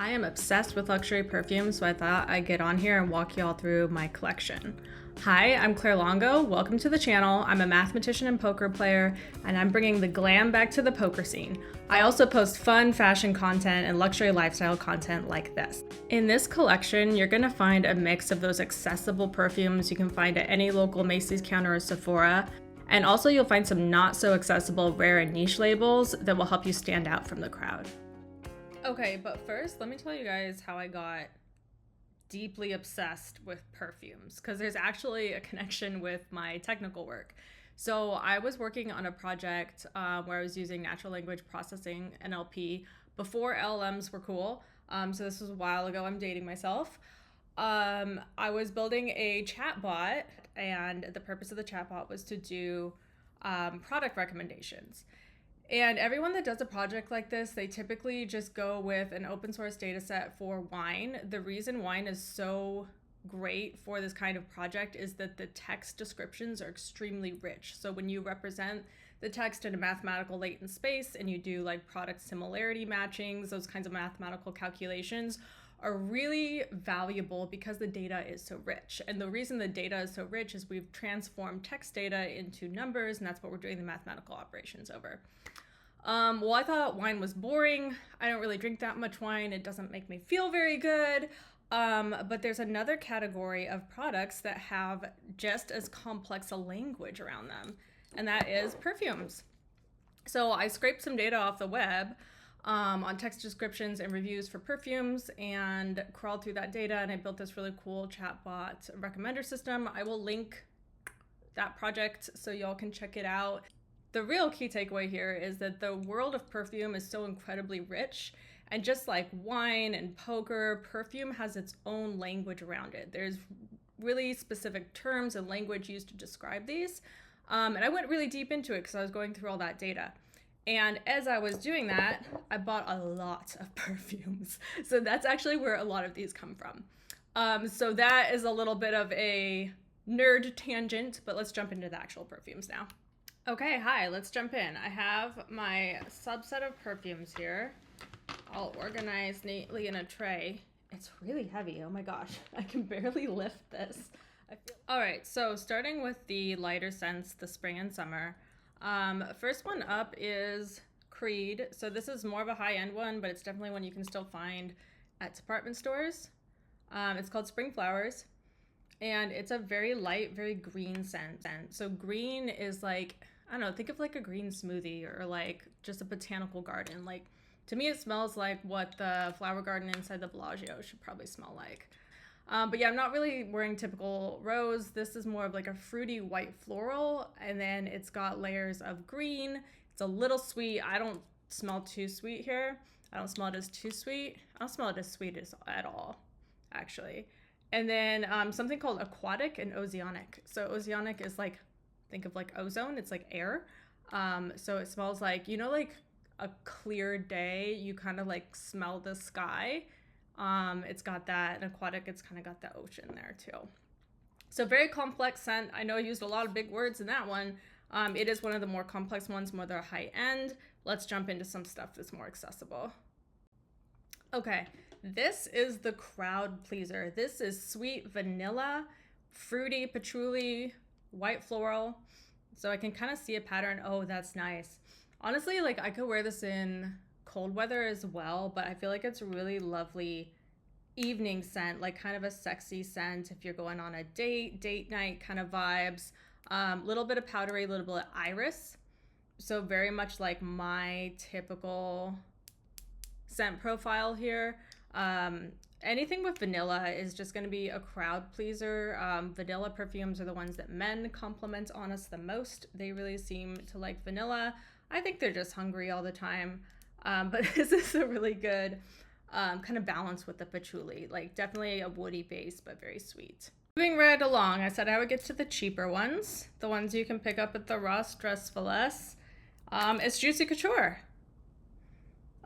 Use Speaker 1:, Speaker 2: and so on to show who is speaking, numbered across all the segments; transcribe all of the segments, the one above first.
Speaker 1: I am obsessed with luxury perfumes, so I thought I'd get on here and walk y'all through my collection. Hi, I'm Claire Longo. Welcome to the channel. I'm a mathematician and poker player, and I'm bringing the glam back to the poker scene. I also post fun fashion content and luxury lifestyle content like this. In this collection, you're gonna find a mix of those accessible perfumes you can find at any local Macy's counter or Sephora. And also you'll find some not so accessible, rare and niche labels that will help you stand out from the crowd. Okay, but first, let me tell you guys how I got deeply obsessed with perfumes, because there's actually a connection with my technical work. So I was working on a project where I was using natural language processing, NLP, before LLMs were cool. So this was a while ago. I'm dating myself. I was building a chatbot, and the purpose of the chatbot was to do product recommendations. And everyone that does a project like this, they typically just go with an open source data set for wine. The reason wine is so great for this kind of project is that the text descriptions are extremely rich. So when you represent the text in a mathematical latent space and you do like product similarity matchings, those kinds of mathematical calculations are really valuable because the data is so rich. And the reason the data is so rich is we've transformed text data into numbers, and that's what we're doing the mathematical operations over. Well, I thought wine was boring. I don't really drink that much wine. It doesn't make me feel very good. But there's another category of products that have just as complex a language around them, and that is perfumes. So I scraped some data off the web on text descriptions and reviews for perfumes and crawled through that data, and I built this really cool chatbot recommender system. I will link that project so y'all can check it out. The real key takeaway here is that the world of perfume is so incredibly rich, and just like wine and poker, perfume has its own language around it. There's really specific terms and language used to describe these, and I went really deep into it because I was going through all that data. And as I was doing that, I bought a lot of perfumes. So that's actually where a lot of these come from. So that is a little bit of a nerd tangent, but let's jump into the actual perfumes now. Okay, hi, let's jump in. I have my subset of perfumes here, all organized neatly in a tray. It's really heavy, oh my gosh, I can barely lift this. All right, so starting with the lighter scents, the spring and summer. First one up is Creed. So this is more of a high-end one, but it's definitely one you can still find at department stores. It's called Spring Flowers, and it's a very light, very green scent. So green is like, I don't know, think of like a green smoothie or like just a botanical garden. Like, to me, it smells like what the flower garden inside the Bellagio should probably smell like. But yeah, I'm not really wearing typical rose. This is more of like a fruity white floral, and then it's got layers of green. It's a little sweet. I don't smell too sweet here. I don't smell it as too sweet. I don't smell it as sweet as at all, actually. And then something called aquatic and oceanic. So oceanic is like, think of like ozone. It's like air. So it smells like, you know, like a clear day, you kind of like smell the sky. It's got that. And aquatic, it's kind of got the ocean there too. So very complex scent. I know I used a lot of big words in that one. It is one of the more complex ones, more the high end. Let's jump into some stuff that's more accessible. Okay, this is the crowd pleaser. This is sweet vanilla, fruity patchouli, white floral. So I can kind of see a pattern. Oh, that's nice. Honestly, like I could wear this in cold weather as well, but I feel like it's a really lovely evening scent, like kind of a sexy scent if you're going on a date night kind of vibes. Little bit of powdery, little bit of iris. So very much like my typical scent profile here. Anything with vanilla is just going to be a crowd pleaser. Vanilla perfumes are the ones that men compliment on us the most. They really seem to like vanilla. I think they're just hungry all the time. But this is a really good kind of balance with the patchouli. Like definitely a woody base, but very sweet. Moving right along, I said I would get to the cheaper ones. The ones you can pick up at the Ross Dress for Less. It's Juicy Couture.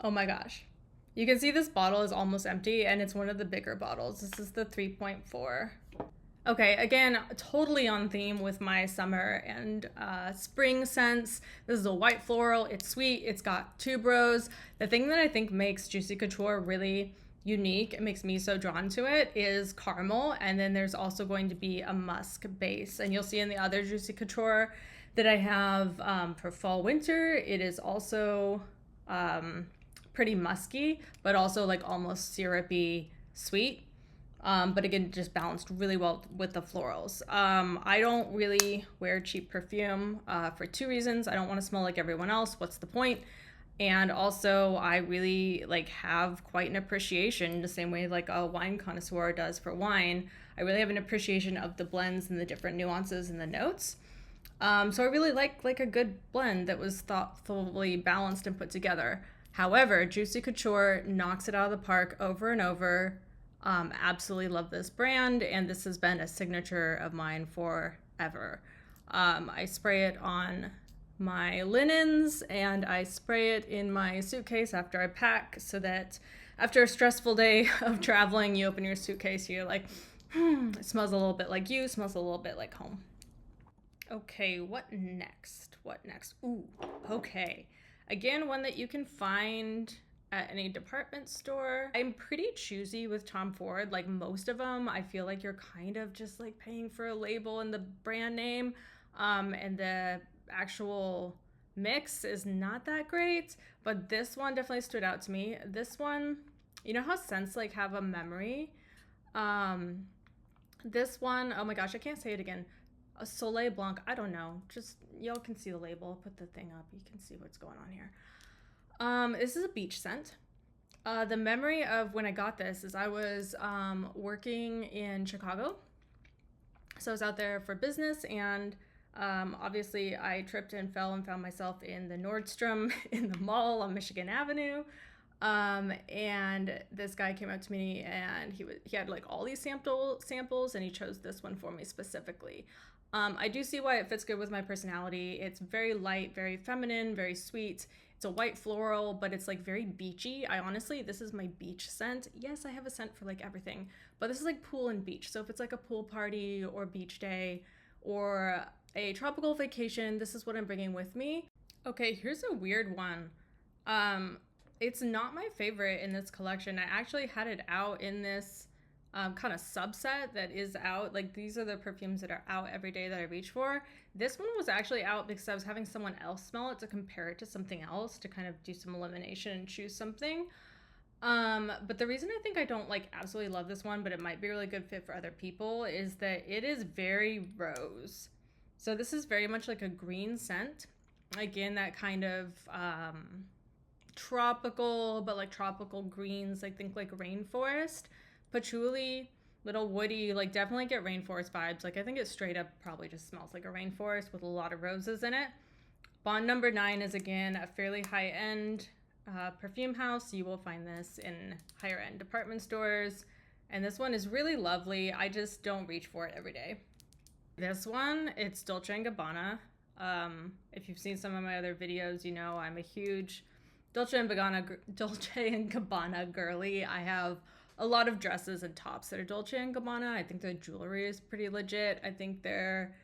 Speaker 1: Oh my gosh. You can see this bottle is almost empty, and it's one of the bigger bottles. This is the 3.4. Okay, again, totally on theme with my summer and spring scents. This is a white floral. It's sweet. It's got tuberose. The thing that I think makes Juicy Couture really unique, it makes me so drawn to it, is caramel. And then there's also going to be a musk base. And you'll see in the other Juicy Couture that I have for fall winter, it is also pretty musky, but also like almost syrupy sweet. But again, just balanced really well with the florals. I don't really wear cheap perfume for two reasons. I don't want to smell like everyone else. What's the point? And also, I really like have quite an appreciation, the same way like a wine connoisseur does for wine. I really have an appreciation of the blends and the different nuances and the notes. So I really like a good blend that was thoughtfully balanced and put together. However, Juicy Couture knocks it out of the park over and over. Absolutely love this brand, and this has been a signature of mine forever. I spray it on my linens, and I spray it in my suitcase after I pack, so that after a stressful day of traveling, you open your suitcase, you're like, it smells a little bit like you, smells a little bit like home. Okay, what next? Ooh, okay. Again, one that you can find at any department store. I'm pretty choosy with Tom Ford. Like most of them, I feel like you're kind of just like paying for a label and the brand name, and the actual mix is not that great, but this one definitely stood out to me. This one, you know how scents like have a memory? This one, oh my gosh, I can't say it again. A Soleil Blanc, I don't know. Just, y'all can see the label. I'll put the thing up. You can see what's going on here. This is a beach scent. The memory of when I got this is I was working in Chicago. So I was out there for business, and obviously I tripped and fell and found myself in the Nordstrom in the mall on Michigan Avenue. And this guy came up to me, and he had like all these samples, and he chose this one for me specifically. I do see why it fits good with my personality. It's very light, very feminine, very sweet. It's a white floral, but it's like very beachy. This is my beach scent. Yes, I have a scent for like everything, but this is like pool and beach. So if it's like a pool party or beach day or a tropical vacation, this is what I'm bringing with me. Okay, here's a weird one. It's not my favorite in this collection. I actually had it out in this kind of subset that is out. Like these are the perfumes that are out every day that I reach for. This one was actually out because I was having someone else smell it to compare it to something else to kind of do some elimination and choose something. But the reason I think I don't like absolutely love this one, but it might be a really good fit for other people, is that it is very rose. So this is very much like a green scent. Again, that kind of tropical, but like tropical greens, like think like rainforest, patchouli, little woody, like definitely get rainforest vibes. Like I think it straight up probably just smells like a rainforest with a lot of roses in it. Bond number 9 is again a fairly high-end perfume house. You will find this in higher end department stores, and this one is really lovely. I just don't reach for it every day. This one, it's Dolce & Gabbana. If you've seen some of my other videos, you know I'm a huge Dolce & Gabbana girly. I have a lot of dresses and tops that are Dolce & Gabbana. I think their jewelry is pretty legit. I think their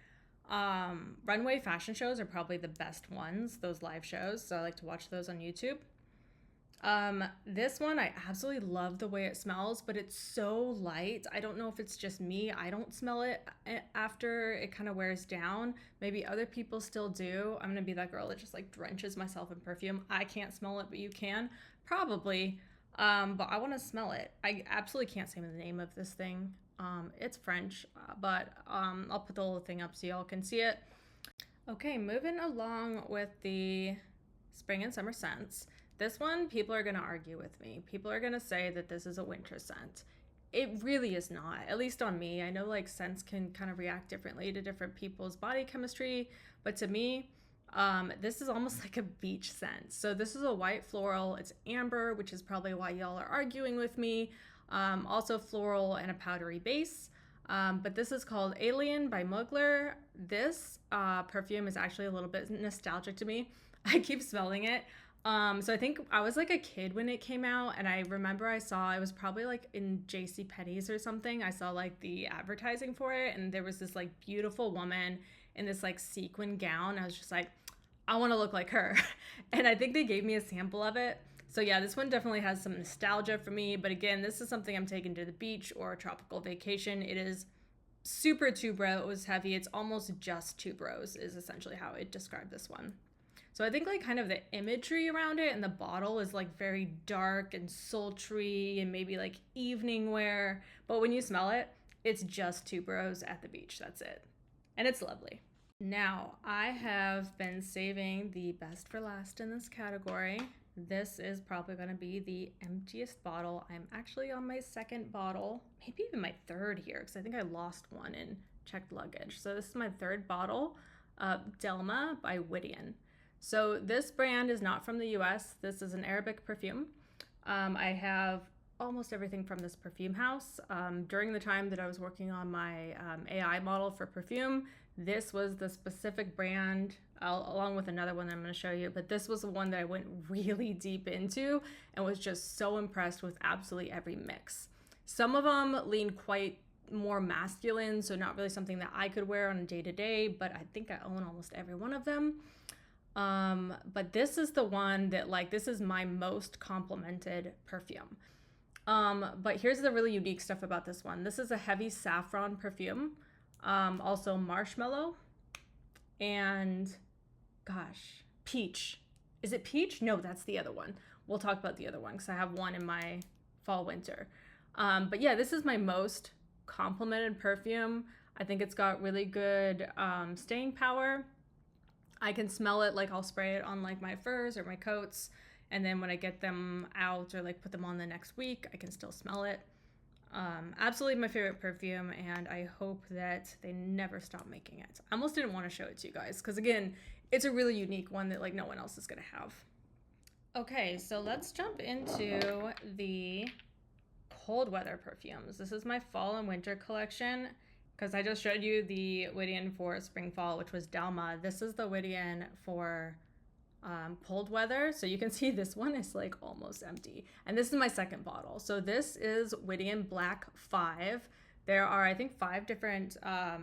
Speaker 1: runway fashion shows are probably the best ones, those live shows. So I like to watch those on YouTube. This one, I absolutely love the way it smells, but it's so light. I don't know if it's just me. I don't smell it after it kind of wears down. Maybe other people still do. I'm gonna be that girl that just like drenches myself in perfume. I can't smell it, but you can. Probably. But I want to smell it. I absolutely can't say the name of this thing. It's French, but I'll put the little thing up so y'all can see it. Okay, moving along with the spring and summer scents. This one, people are going to argue with me. People are going to say that this is a winter scent. It really is not, at least on me. I know like scents can kind of react differently to different people's body chemistry, but to me, this is almost like a beach scent. So this is a white floral. It's amber, which is probably why y'all are arguing with me. Also floral and a powdery base. But this is called Alien by Mugler. This perfume is actually a little bit nostalgic to me. I keep smelling it. So I think I was like a kid when it came out, and I remember I was probably like in JCPenney's or something. I saw like the advertising for it, and there was this like beautiful woman in this like sequin gown. I was just like, I want to look like her. And I think they gave me a sample of it. So yeah, this one definitely has some nostalgia for me, but again, this is something I'm taking to the beach or a tropical vacation. It is super tuberose heavy. It's almost just tuberose is essentially how I describe this one. So I think like kind of the imagery around it and the bottle is like very dark and sultry and maybe like evening wear, but when you smell it, it's just tuberose at the beach. That's it. And it's lovely. Now, I have been saving the best for last in this category. This is probably going to be the emptiest bottle. I'm actually on my second bottle, maybe even my third here, because I think I lost one in checked luggage. So this is my third bottle, Delma by Whittian. So this brand is not from the US. This is an Arabic perfume. I have almost everything from this perfume house. During the time that I was working on my AI model for perfume, this was the specific brand, along with another one that I'm going to show you, but this was the one that I went really deep into and was just so impressed with absolutely every mix. Some of them lean quite more masculine, so not really something that I could wear on a day-to-day, but I think I own almost every one of them. But this is the one that like, this is my most complimented perfume. But here's the really unique stuff about this one. This is a heavy saffron perfume, also marshmallow, and gosh, peach. Is it peach? No, that's the other one. We'll talk about the other one because I have one in my fall winter. But yeah, this is my most complimented perfume. I think it's got really good staying power. I can smell it, like I'll spray it on like my furs or my coats. And then when I get them out or like put them on the next week, I can still smell it. Absolutely my favorite perfume, and I hope that they never stop making it. I almost didn't want to show it to you guys because again, it's a really unique one that like no one else is gonna have. Okay, so let's jump into the cold weather perfumes. This is my fall and winter collection because I just showed you the Whittian for spring fall, which was Delma. This is the Whittian for cold weather. So you can see this one is like almost empty. And this is my second bottle. So this is Whittian Black 5. There are, I think, 5 different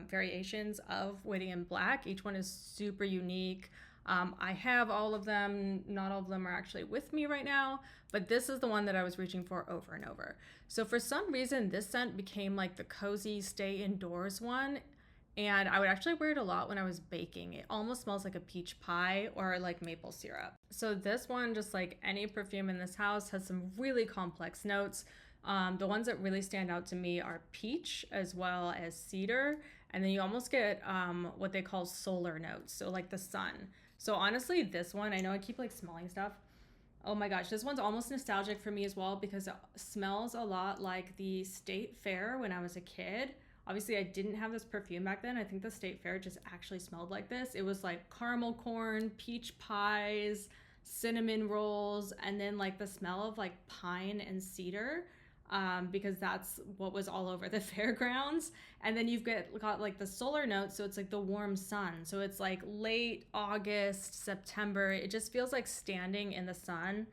Speaker 1: variations of Whittian Black. Each one is super unique. I have all of them. Not all of them are actually with me right now, but this is the one that I was reaching for over and over. So for some reason, this scent became like the cozy stay indoors one. And I would actually wear it a lot when I was baking. It almost smells like a peach pie or like maple syrup. So this one, just like any perfume in this house, has some really complex notes. The ones that really stand out to me are peach as well as cedar. And then you almost get what they call solar notes. So like the sun. So honestly, this one, I know I keep like smelling stuff. Oh my gosh, this one's almost nostalgic for me as well because it smells a lot like the State Fair when I was a kid. Obviously, I didn't have this perfume back then. I think the State Fair just actually smelled like this. It was like caramel corn, peach pies, cinnamon rolls, and then like the smell of like pine and cedar because that's what was all over the fairgrounds. And then you've got like the solar note, so it's like the warm sun. So it's like late August, September. It just feels like standing in the sun.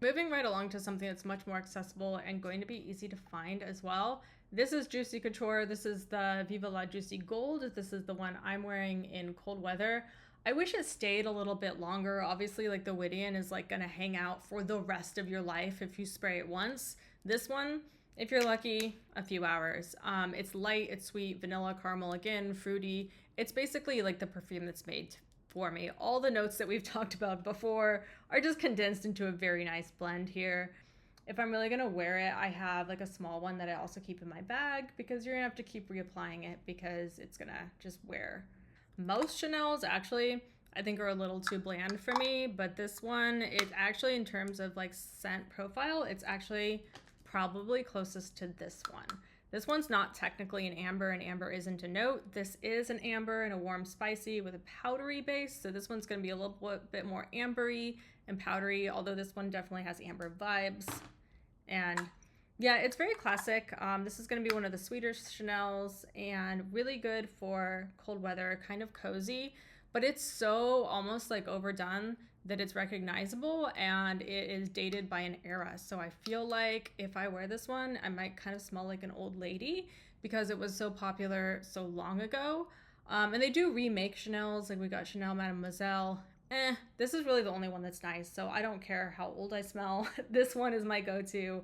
Speaker 1: Moving right along to something that's much more accessible and going to be easy to find as well. This is Juicy Couture. This is the Viva La Juicy Gold. This is the one I'm wearing in cold weather. I wish it stayed a little bit longer. Obviously, like the Whittian is like gonna hang out for the rest of your life if you spray it once. This one, if you're lucky, a few hours. It's light, it's sweet, vanilla, caramel, again, fruity. It's basically like the perfume that's made for me. All the notes that we've talked about before are just condensed into a very nice blend here. If I'm really gonna wear it, I have like a small one that I also keep in my bag because you're gonna have to keep reapplying it because it's gonna just wear. Most Chanels actually, I think are a little too bland for me, but this one, it's actually in terms of like scent profile, it's actually probably closest to this one. This one's not technically an amber, and amber isn't a note. This is an amber and a warm spicy with a powdery base. So this one's gonna be a little bit more ambery and powdery, although this one definitely has amber vibes. And yeah, it's very classic. This is gonna be one of the sweeter Chanels and really good for cold weather, kind of cozy, but it's so almost like overdone that it's recognizable and it is dated by an era. So I feel like if I wear this one, I might kind of smell like an old lady because it was so popular so long ago. And they do remake Chanels, like we got Chanel Mademoiselle This is really the only one that's nice, so I don't care how old I smell. This one is my go-to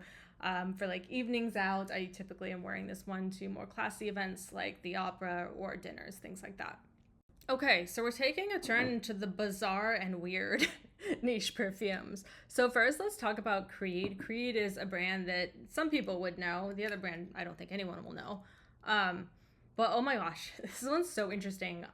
Speaker 1: for like evenings out. I typically am wearing this one to more classy events like the opera or dinners, things like that. Okay, so we're taking a turn into the bizarre and weird niche perfumes. So first, let's talk about Creed. Creed is a brand that some people would know. The other brand, I don't think anyone will know. But oh my gosh, this one's so interesting.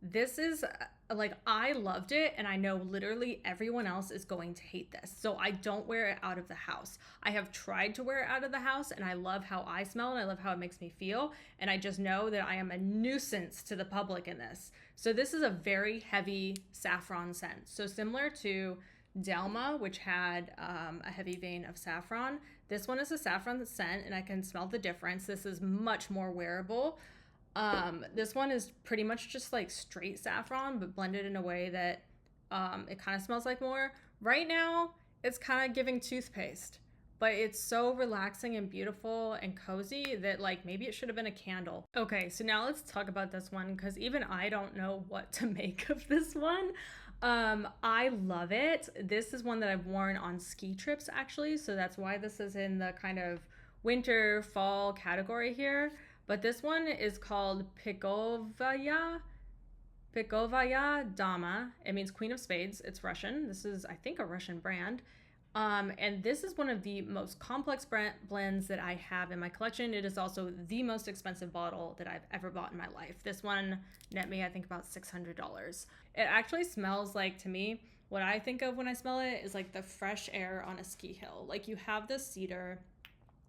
Speaker 1: This is like, I loved it, and I know literally everyone else is going to hate this. So I don't wear it out of the house. I have tried to wear it out of the house, and I love how I smell and I love how it makes me feel. And I just know that I am a nuisance to the public in this. So this is a very heavy saffron scent. So similar to Delma, which had a heavy vein of saffron. This one is a saffron scent, and I can smell the difference. This is much more wearable. This one is pretty much just like straight saffron, but blended in a way that it kind of smells like more. Right now, it's kind of giving toothpaste, but it's so relaxing and beautiful and cozy that like maybe it should have been a candle. Okay, so now let's talk about this one, because even I don't know what to make of this one. I love it. This is one that I've worn on ski trips actually, so that's why this is in the kind of winter fall category here. But this one is called Pikovaya Dama. It means Queen of Spades. It's Russian. This is, I think, a Russian brand. And this is one of the most complex blends that I have in my collection. It is also the most expensive bottle that I've ever bought in my life. This one net me, I think, about $600. It actually smells like, to me, what I think of when I smell it is like the fresh air on a ski hill. Like, you have the cedar,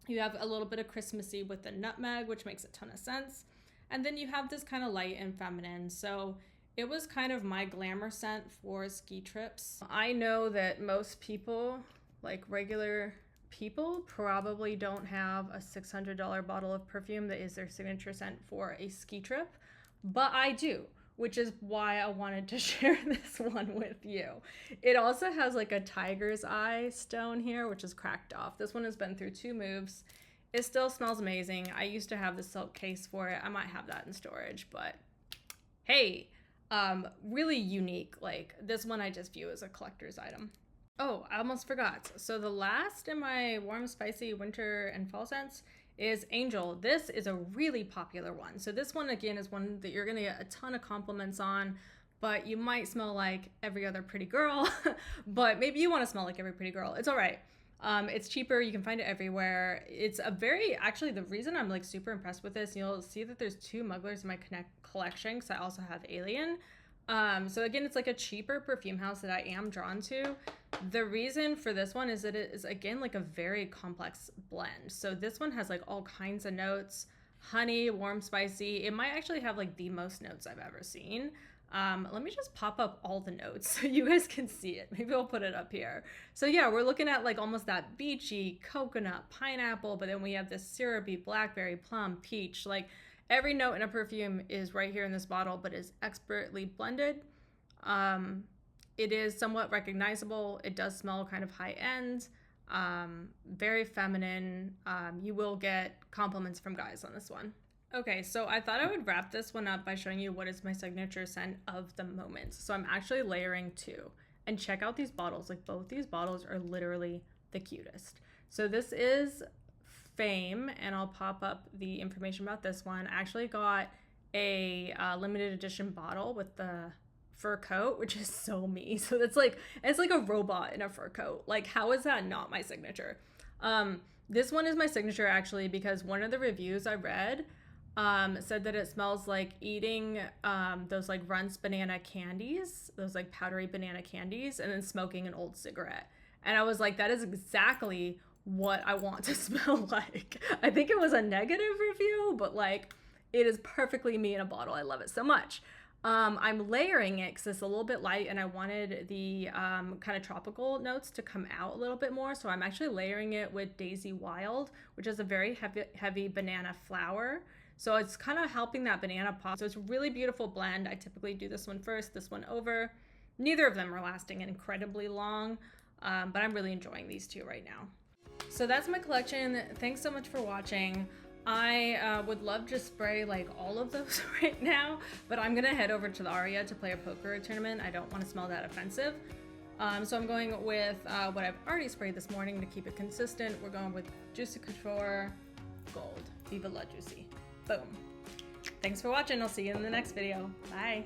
Speaker 1: you have a little bit of Christmassy with the nutmeg, which makes a ton of sense. And then you have this kind of light and feminine. So it was kind of my glamour scent for ski trips. I know that most people, like regular people, probably don't have a $600 bottle of perfume that is their signature scent for a ski trip, but I do, which is why I wanted to share this one with you. It also has like a tiger's eye stone here, which is cracked off. This one has been through 2 moves. It still smells amazing. I used to have the silk case for it. I might have that in storage, but hey, really unique. Like, this one I just view as a collector's item. Oh, I almost forgot. So the last in my warm, spicy winter and fall scents is Angel. This is a really popular one. So this one, again, is one that you're gonna get a ton of compliments on, but you might smell like every other pretty girl, but maybe you wanna smell like every pretty girl. It's all right. It's cheaper. You can find it everywhere. It's a very, actually, the reason I'm like super impressed with this, you'll see that there's 2 Mugglers in my collection, because I also have Alien. So again, it's like a cheaper perfume house that I am drawn to. The reason for this one is that it is, again, like a very complex blend. So this one has like all kinds of notes: honey, warm, spicy. It might actually have like the most notes I've ever seen. Let me just pop up all the notes so you guys can see it. Maybe I'll put it up here. So yeah, we're looking at like almost that beachy, coconut, pineapple, but then we have this syrupy, blackberry, plum, peach. Like, every note in a perfume is right here in this bottle, but is expertly blended. It is somewhat recognizable. It does smell kind of high end, very feminine. You will get compliments from guys on this one. Okay, so I thought I would wrap this one up by showing you what is my signature scent of the moment. So I'm actually layering 2. And check out these bottles. Like, both these bottles are literally the cutest. So this is Fame, and I'll pop up the information about this one. I actually got a limited edition bottle with the fur coat, which is so me. So it's like a robot in a fur coat. Like, how is that not my signature? This one is my signature actually because one of the reviews I read said that it smells like eating those like Runts banana candies, those like powdery banana candies, and then smoking an old cigarette. And I was like, that is exactly what I want to smell like. I think it was a negative review, but like, it is perfectly me in a bottle. I love it so much. I'm layering it because it's a little bit light and I wanted the kind of tropical notes to come out a little bit more. So I'm actually layering it with Daisy Wild, which is a very heavy banana flower. So it's kind of helping that banana pop. So it's a really beautiful blend. I typically do this one first, this one over. Neither of them are lasting incredibly long, but I'm really enjoying these 2 right now. So that's my collection. Thanks so much for watching. I would love to spray like all of those right now, but I'm gonna head over to the Aria to play a poker tournament. I don't want to smell that offensive. So I'm going with what I've already sprayed this morning to keep it consistent. We're going with Juicy Couture Gold. Viva la Juicy. Boom. Thanks for watching. I'll see you in the next video. Bye.